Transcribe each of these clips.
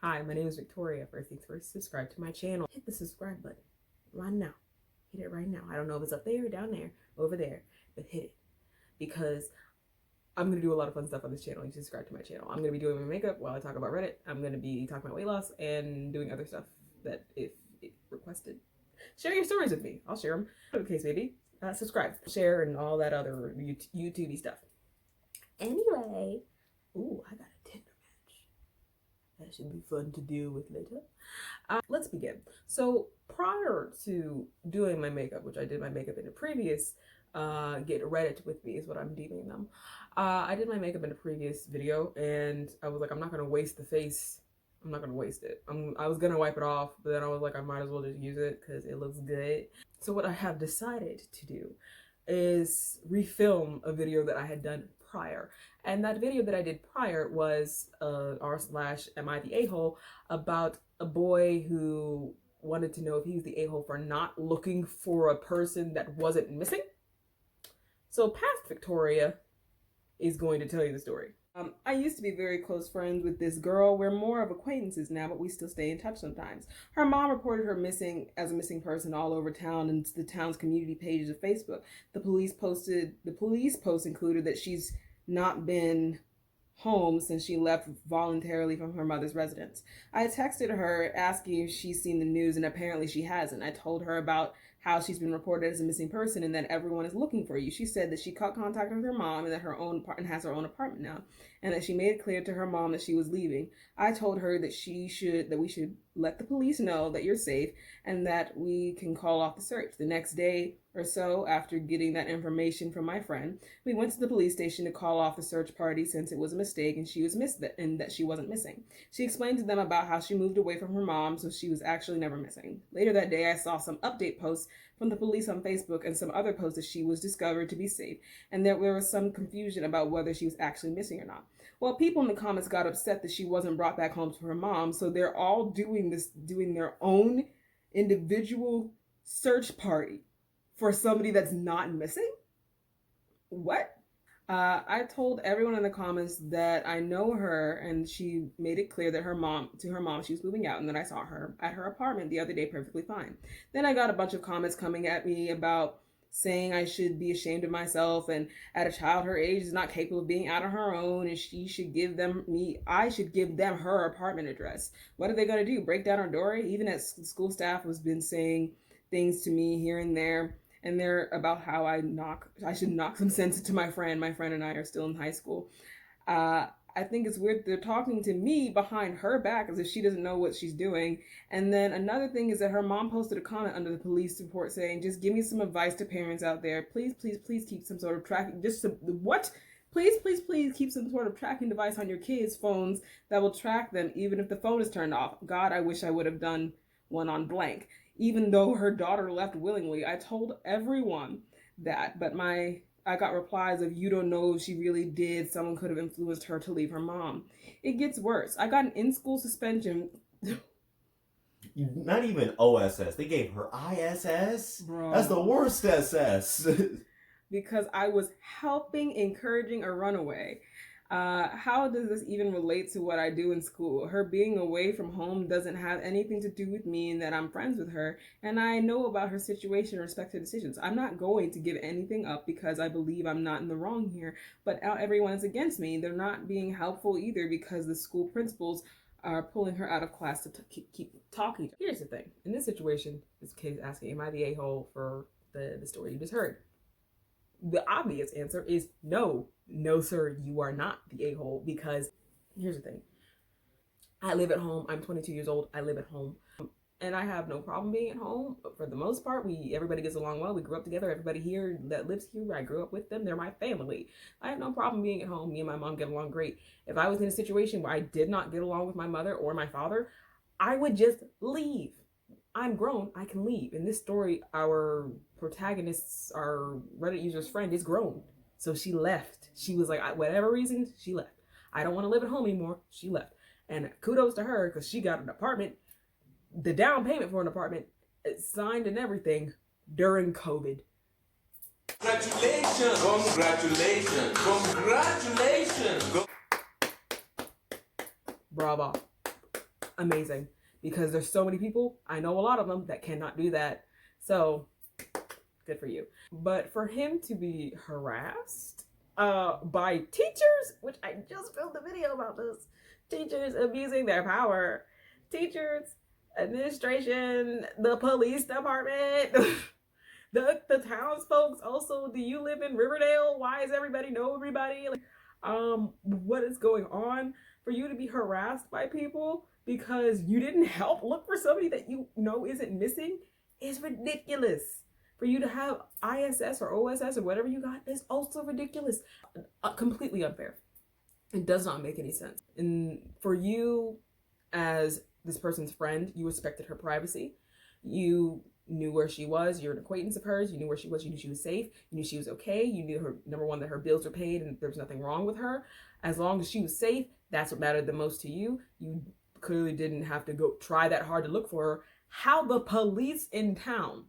Hi, my name is Victoria. First things first, subscribe to my channel. Hit the subscribe button right now. Hit it right now. I don't know if it's up there, down there, over there, but hit it. Because I'm going to do a lot of fun stuff on this channel. You subscribe to my channel. I'm going to be doing my makeup while I talk about Reddit. I'm going to be talking about weight loss and doing other stuff that if it requested. Share your stories with me. I'll share them. Whatever the case may be. Subscribe, share, and all that other YouTube-y stuff. Anyway, ooh, I got a Tinder match. That should be fun to deal with later. Let's begin. So prior to doing my makeup, which I did my makeup in a previous get Reddit with me is what I'm deeming them. I did my makeup in a previous video and I was like, I'm not going to waste the face. I'm not going to waste it. I was going to wipe it off, but then I was like, I might as well just use it because it looks good. So what I have decided to do is refilm a video that I had done prior. And that video that I did prior was r/am I the a-hole about a boy who wanted to know if he was the a-hole for not looking for a person that wasn't missing. So past Victoria is going to tell you the story. I used to be very close friends with this girl. We're more of acquaintances now, but we still stay in touch sometimes. Her mom reported her missing as a missing person all over town and the town's community pages of Facebook. The police post included that she's not been home since she left voluntarily from her mother's residence. I texted her asking if she's seen the news, and apparently she hasn't. I told her about how she's been reported as a missing person and that everyone is looking for you. She said that she got contact with her mom and that has her own apartment now, and that she made it clear to her mom that she was leaving. I told her that we should let the police know that you're safe and that we can call off the search. The next day or so, after getting that information from my friend, we went to the police station to call off the search party since it was a mistake and she was that she wasn't missing. She explained to them about how she moved away from her mom, so she was actually never missing. Later that day, I saw some update posts from the police on Facebook and some other posts that she was discovered to be safe, and there was some confusion about whether she was actually missing or not. Well, people in the comments got upset that she wasn't brought back home to her mom, so they're all doing their own individual search party for somebody that's not missing? What? I told everyone in the comments that I know her, and she made it clear that to her mom she was moving out, and that I saw her at her apartment the other day perfectly fine. Then I got a bunch of comments coming at me about saying I should be ashamed of myself, and at a child her age is not capable of being out on her own, and I should give them her apartment address. What are they going to do? Break down our door? Even as school staff has been saying things to me here and there. And they're about how I should knock some sense into my friend. My friend and I are still in high school. I think it's weird they're talking to me behind her back as if she doesn't know what she's doing. And then another thing is that her mom posted a comment under the police report saying, just give me some advice to parents out there. Please, please, please keep some sort of tracking. Please, please, please keep some sort of tracking device on your kids' phones that will track them even if the phone is turned off. God, I wish I would have done one on blank. Even though her daughter left willingly. I told everyone that, but I got replies of, you don't know if she really did. Someone could have influenced her to leave her mom. It gets worse. I got an in-school suspension. Not even OSS. They gave her ISS? Bro. That's the worst SS. Because I was encouraging a runaway. How does this even relate to what I do in school? Her being away from home doesn't have anything to do with me and that I'm friends with her, and I know about her situation and respect her decisions. I'm not going to give anything up because I believe I'm not in the wrong here, but now everyone is against me. They're not being helpful either because the school principals are pulling her out of class to keep talking. Here's the thing. In this situation, this kid is asking, am I the a-hole for the story you just heard? The obvious answer is no. No, sir, you are not the a-hole, because here's the thing. I live at home. I'm 22 years old. I live at home. And I have no problem being at home. But for the most part, everybody gets along well. We grew up together. Everybody here that lives here, I grew up with them. They're my family. I have no problem being at home. Me and my mom get along great. If I was in a situation where I did not get along with my mother or my father, I would just leave. I'm grown, I can leave. In this story, our Reddit user's friend is grown. So she left. She was like, whatever reason, she left. I don't want to live at home anymore. She left. And kudos to her because she got an apartment, the down payment for an apartment, signed and everything during COVID. Congratulations! Congratulations! Congratulations! Bravo. amazing, because there's so many people, I know a lot of them, that cannot do that. So good for you. But for him to be harassed by teachers, which I just filmed a video about this, teachers abusing their power, teachers, administration, the police department, the townsfolk. Also, do you live in Riverdale? Why does everybody know everybody? Like, what is going on? For you to be harassed by people because you didn't help look for somebody that you know isn't missing is ridiculous. For you to have ISS or OSS or whatever you got is also ridiculous. Completely unfair. It does not make any sense. And for you, as this person's friend, you respected her privacy. You knew where she was. You're an acquaintance of hers. You knew where she was. You knew she was safe. You knew she was okay. You knew her, number one, that her bills were paid and there was nothing wrong with her. As long as she was safe, that's what mattered the most to you. You clearly didn't have to go try that hard to look for her. How the police in town,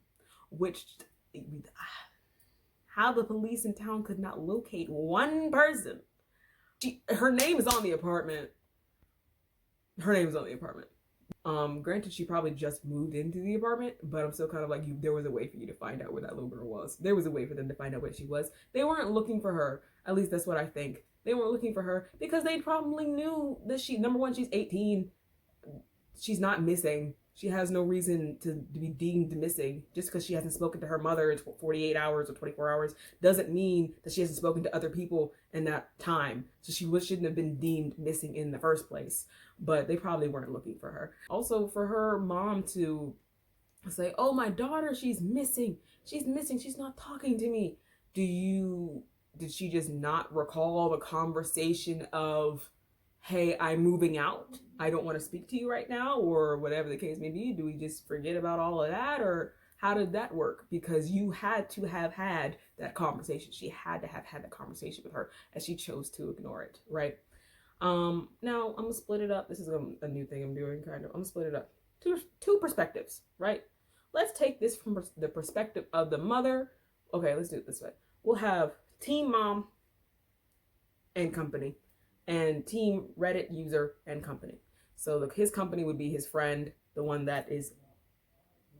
could not locate one person. Her name is on the apartment. Granted, she probably just moved into the apartment, but I'm still kind of like, there was a way for you to find out where that little girl was. There was a way for them to find out where she was. They weren't looking for her. At least that's what I think. They weren't looking for her because they probably knew that number one, she's 18. She's not missing. She has no reason to be deemed missing. Just because she hasn't spoken to her mother in 48 hours or 24 hours doesn't mean that she hasn't spoken to other people in that time. So she shouldn't have been deemed missing in the first place. But they probably weren't looking for her. Also, for her mom to say, oh, my daughter, she's missing. She's missing. She's not talking to me. Did she just not recall the conversation of, hey, I'm moving out, I don't want to speak to you right now, or whatever the case may be? Do we just forget about all of that, or how did that work? Because you had to have had that conversation. She had to have had that conversation with her, and she chose to ignore it, right? Now I'm gonna split it up. This is a new thing I'm doing, kind of. I'm gonna split it up. Two perspectives, right? Let's take this from the perspective of the mother. Okay, let's do it this way. We'll have Team Mom and company, and Team Reddit user and company. So his company would be his friend, the one that is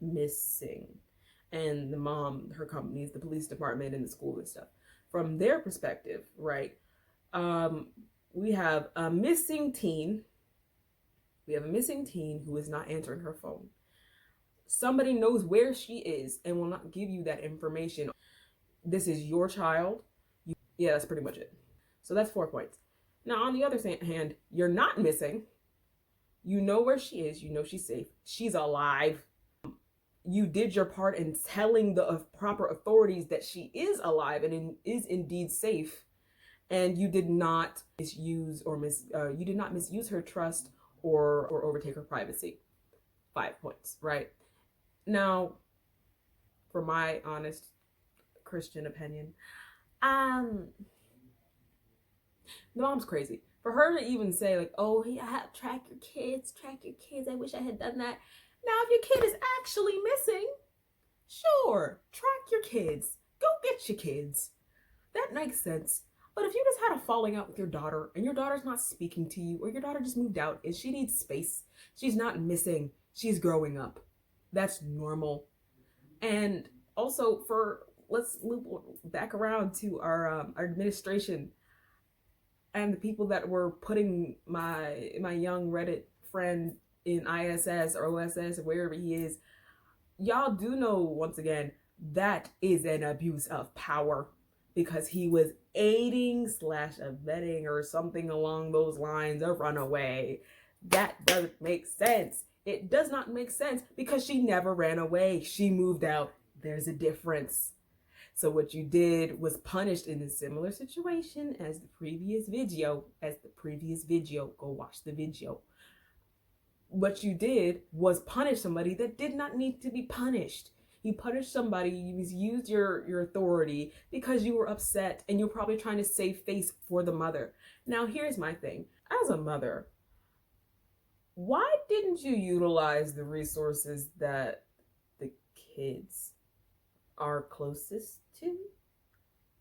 missing. And the mom, her company is the police department and the school and stuff. From their perspective, right, we have a missing teen. We have a missing teen who is not answering her phone. Somebody knows where she is and will not give you that information. This is your child. Yeah, that's pretty much it. So that's 4 points. Now, on the other hand, you're not missing. You know where she is. You know she's safe. She's alive. You did your part in telling the proper authorities that she is alive and is indeed safe. And you did not misuse her trust or overtake her privacy. 5 points, right? Now, for my honest Christian opinion, the mom's crazy. For her to even say, like, oh, yeah, track your kids. I wish I had done that. Now, if your kid is actually missing, sure, track your kids. Go get your kids. That makes sense. But if you just had a falling out with your daughter and your daughter's not speaking to you, or your daughter just moved out and she needs space, she's not missing, she's growing up. That's normal. And also, let's loop back around to our administration and the people that were putting my young Reddit friend in ISS or OSS or wherever he is. Y'all do know, once again, that is an abuse of power, because he was aiding/abetting or something along those lines a runaway. That doesn't make sense. It does not make sense because she never ran away. She moved out. There's a difference. So what you did was punished in a similar situation as the previous video. Go watch the video. What you did was punish somebody that did not need to be punished. You punished somebody, you used your authority because you were upset and you're probably trying to save face for the mother. Now, here's my thing. As a mother, why didn't you utilize the resources that the kids are closest to,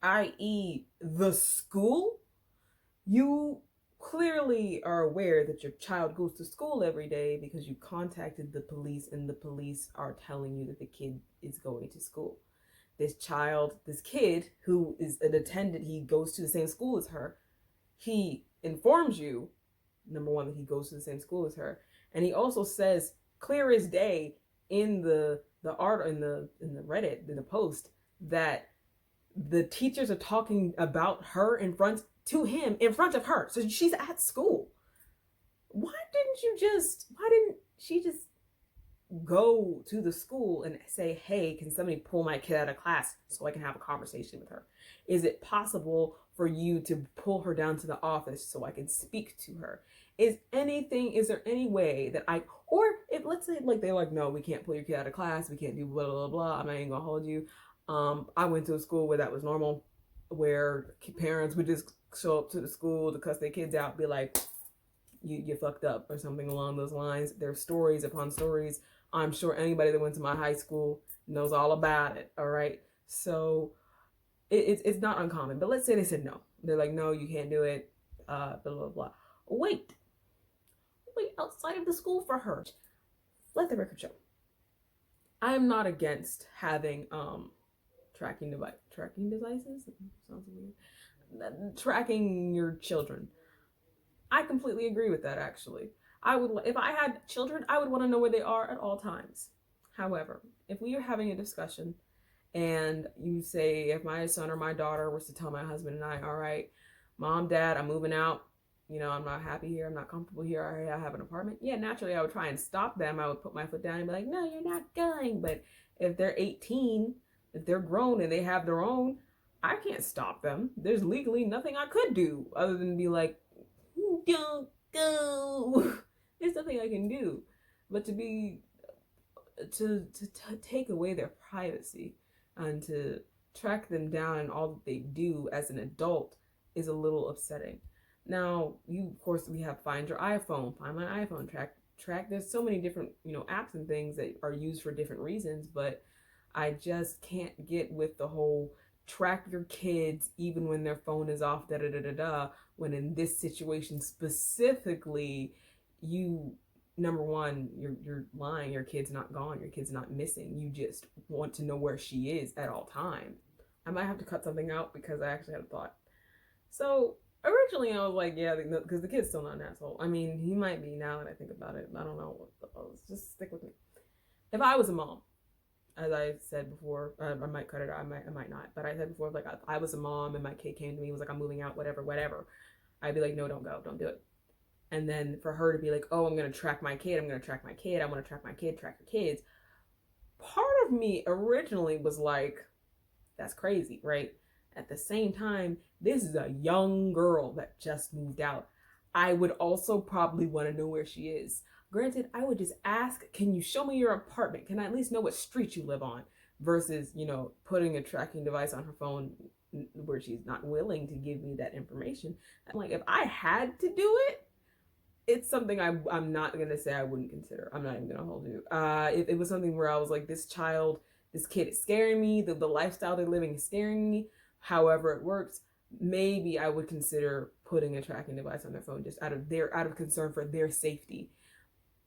i.e. the school? You clearly are aware that your child goes to school every day because you contacted the police and the police are telling you that the kid is going to school. This kid who is an attendant, he goes to the same school as her. He informs you, number one, that he goes to the same school as her, and he also says clear as day in the art in the Reddit, in the post, that the teachers are talking about her in front of her. So she's at school. Why didn't she just go to the school and say, hey, can somebody pull my kid out of class so I can have a conversation with her? Is it possible for you to pull her down to the office so I can speak to her? Is there any way that or if, let's say, like, they're like, no, we can't pull your kid out of class, we can't do blah, blah, blah, I'm not even gonna hold you. I went to a school where that was normal, where parents would just show up to the school to cuss their kids out, be like, you fucked up, or something along those lines. There's stories upon stories. I'm sure anybody that went to my high school knows all about it, all right? So it's not uncommon. But let's say they said no. They're like, no, you can't do it, blah, blah, blah. Wait outside of the school for her. Let the record show. I am not against having tracking devices? Sounds weird. Tracking your children. I completely agree with that, actually. If I had children, I would want to know where they are at all times. However, if we are having a discussion and you say, if my son or my daughter was to tell my husband and I, all right, mom, dad, I'm moving out, I'm not happy here, I'm not comfortable here, I have an apartment. Yeah, naturally I would try and stop them. I would put my foot down and be like, no, you're not going. But if they're 18, if they're grown and they have their own, I can't stop them. There's legally nothing I could do other than be like, don't go. There's nothing I can do. But to take away their privacy and to track them down and all that they do as an adult is a little upsetting. Now, of course, we have Find Your iPhone, Find My iPhone, track. There's so many different, apps and things that are used for different reasons, but I just can't get with the whole track your kids even when their phone is off, when in this situation specifically, number one, you're lying, your kid's not gone, your kid's not missing. You just want to know where she is at all times. I might have to cut something out because I actually had a thought. So originally I was like, yeah, because the kid's still not an asshole. I mean, he might be now that I think about it. I don't know. Just stick with me. If I was a mom, as I said before, I might cut it out, I might not, but I said before, like, I was a mom and my kid came to me and was like, I'm moving out, whatever. I'd be like, no, don't go, don't do it. And then for her to be like, oh, I'm going to track my kid, I want to track my kid, track your kids. Part of me originally was like, that's crazy, right? At the same time, this is a young girl that just moved out. I would also probably want to know where she is. Granted, I would just ask, can you show me your apartment? Can I at least know what street you live on? Versus, putting a tracking device on her phone where she's not willing to give me that information. I'm like, if I had to do it, it's something I'm not going to say I wouldn't consider. I'm not even going to hold you. If it was something where I was like, this kid is scaring me, the lifestyle they're living is scaring me, however it works, maybe I would consider putting a tracking device on their phone just out of concern for their safety.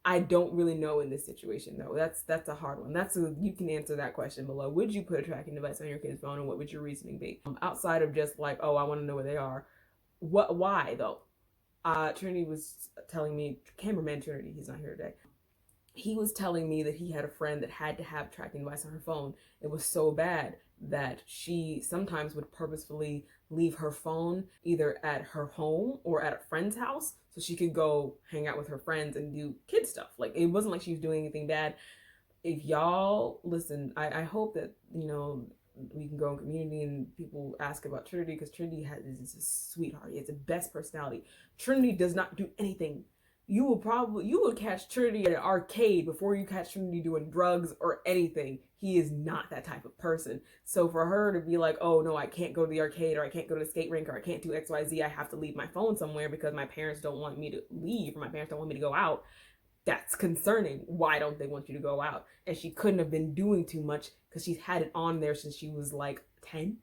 I don't really know in this situation though. That's a hard one. You can answer that question below. Would you put a tracking device on your kid's phone, and what would your reasoning be? Outside of just like, oh, I want to know where they are. Why though? Trinity was telling me, cameraman Trinity, he's not here today. He was telling me that he had a friend that had to have a tracking device on her phone. It was so bad that she sometimes would purposefully leave her phone either at her home or at a friend's house so she could go hang out with her friends and do kid stuff. Like, it wasn't like she was doing anything bad. If y'all listen, I hope that, we can go in community and people ask about Trinity, because Trinity is a sweetheart. He has the best personality. Trinity does not do anything. You would catch Trinity at an arcade before you catch Trinity doing drugs or anything. He is not that type of person. So for her to be like, oh no, I can't go to the arcade, or I can't go to the skate rink, or I can't do XYZ, I have to leave my phone somewhere because my parents don't want me to leave, or my parents don't want me to go out, that's concerning. Why don't they want you to go out? And she couldn't have been doing too much because she's had it on there since she was like 10.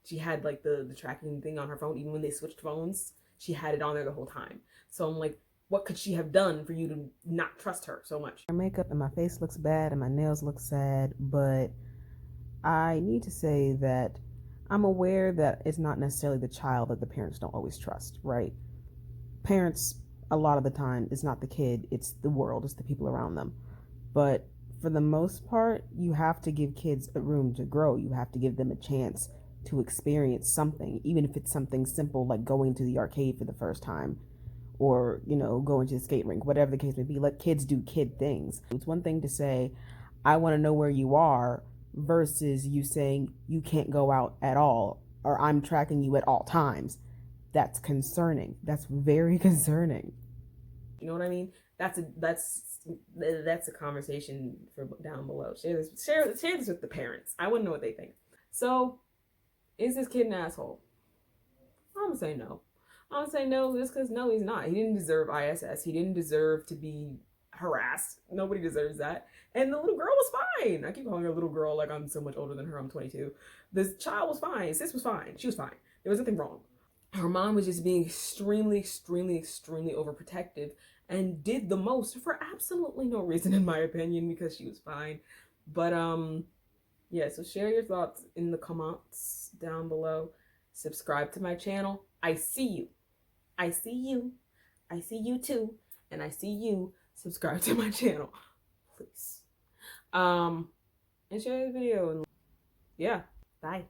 She had like the tracking thing on her phone, even when they switched phones. she had it on there the whole time. So I'm like, what could she have done for you to not trust her so much? My makeup and my face looks bad and my nails look sad, but I need to say that I'm aware that it's not necessarily the child that the parents don't always trust, right? Parents, a lot of the time, it's not the kid, it's the world, it's the people around them. But for the most part, you have to give kids a room to grow. You have to give them a chance to experience something, even if it's something simple like going to the arcade for the first time or, going to the skate rink, whatever the case may be. Let kids do kid things. It's one thing to say, I want to know where you are, versus you saying you can't go out at all or I'm tracking you at all times. That's concerning. That's very concerning. You know what I mean? That's a conversation for down below. Share this with the parents. I want to know what they think. So, is this kid an asshole? I'm gonna say no. I'm gonna say no just because no, he's not. He didn't deserve ISS. He didn't deserve to be harassed. Nobody deserves that. And the little girl was fine. I keep calling her a little girl like I'm so much older than her. I'm 22. This child was fine. Sis was fine. She was fine. There was nothing wrong. Her mom was just being extremely, extremely, extremely overprotective and did the most for absolutely no reason, in my opinion, because she was fine. But yeah, so share your thoughts in the comments down below. Subscribe to my channel. I see you. I see you. I see you too. And I see you. Subscribe to my channel, please. And share the video. And yeah, bye.